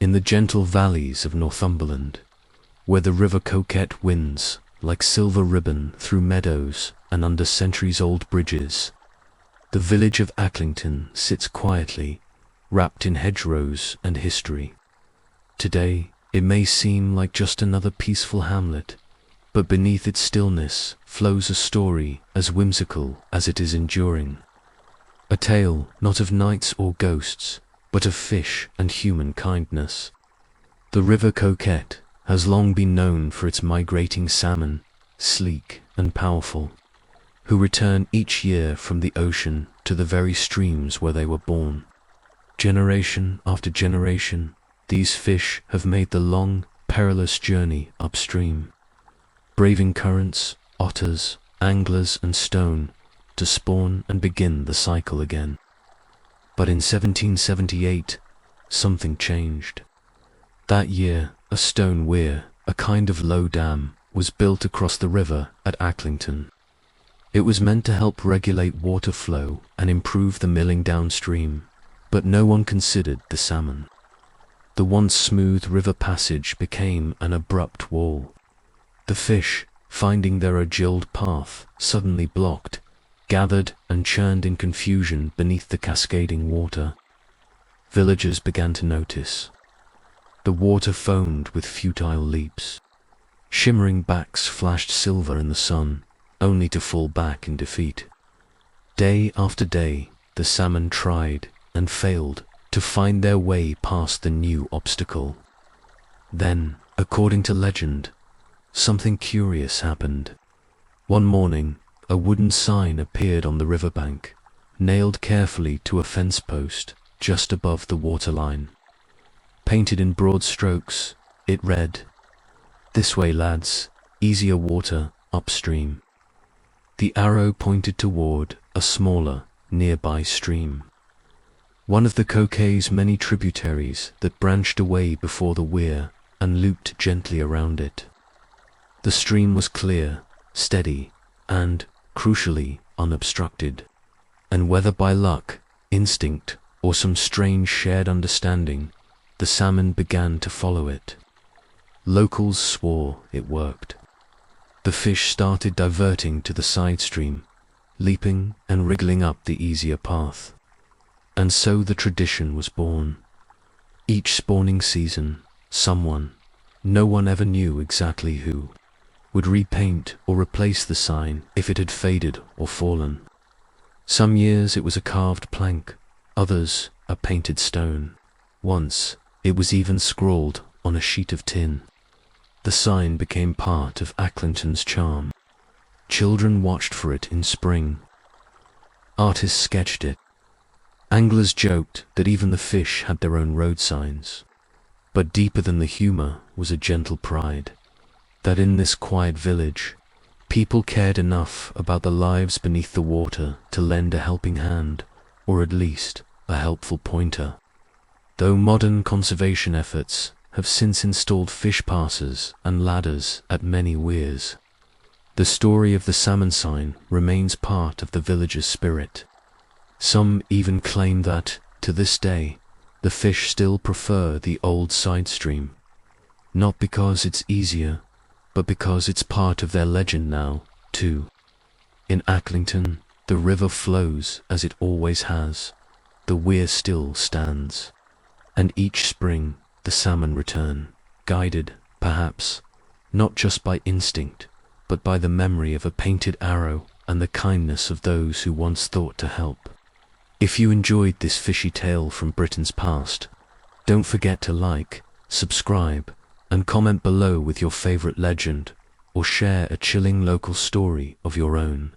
in the gentle valleys of Northumberland, where the River Coquet winds like silver ribbon through meadows and under centuries-old bridges, the village of Acklington sits quietly, wrapped in hedgerows and history. Today, it may seem like just another peaceful hamlet, but beneath its stillness flows a story as whimsical as it is enduring. A tale not of knights or ghosts, but of fish and human kindness. The River Coquet has long been known for its migrating salmon, sleek and powerful, who return each year from the ocean to the very streams where they were born. Generation after generation, these fish have made the long, perilous journey upstream, braving currents, otters, anglers and stone to spawn and begin the cycle again. But in 1778, something changed. That year, a stone weir, a kind of low dam, was built across the river at Acklington. It was meant to help regulate water flow and improve the milling downstream, but no one considered the salmon. The once smooth river passage became an abrupt wall. The fish, finding their agiled path suddenly blocked, gathered and churned in confusion beneath the cascading water. Villagers began to notice. The water foamed with futile leaps. Shimmering backs flashed silver in the sun, only to fall back in defeat. Day after day, the salmon tried and failed to find their way past the new obstacle. Then, according to legend, something curious happened. One morning, a wooden sign appeared on the riverbank, nailed carefully to a fence post just above the waterline. Painted in broad strokes, it read, "This way, lads, easier water upstream." The arrow pointed toward a smaller, nearby stream, one of the Coquet's many tributaries that branched away before the weir and looped gently around it. The stream was clear, steady, and, crucially, unobstructed, and whether by luck, instinct, or some strange shared understanding, the salmon began to follow it. Locals swore it worked. The fish started diverting to the side stream, leaping and wriggling up the easier path. And so the tradition was born. Each spawning season, someone, no one ever knew exactly who, would repaint or replace the sign if it had faded or fallen. Some years it was a carved plank, others a painted stone. Once it was even scrawled on a sheet of tin. The sign became part of Acklington's charm. Children watched for it in spring. Artists sketched it. Anglers joked that even the fish had their own road signs. But deeper than the humor was a gentle pride, that in this quiet village, people cared enough about the lives beneath the water to lend a helping hand, or at least a helpful pointer. Though modern conservation efforts have since installed fish passers and ladders at many weirs, the story of the salmon sign remains part of the village's spirit. Some even claim that, to this day, the fish still prefer the old side stream, not because it's easier, but because it's part of their legend now, too. In Acklington, the river flows as it always has, the weir still stands, and each spring the salmon return, guided, perhaps, not just by instinct, but by the memory of a painted arrow and the kindness of those who once thought to help. If you enjoyed this fishy tale from Britain's past, don't forget to like, subscribe, and comment below with your favorite legend, or share a chilling local story of your own.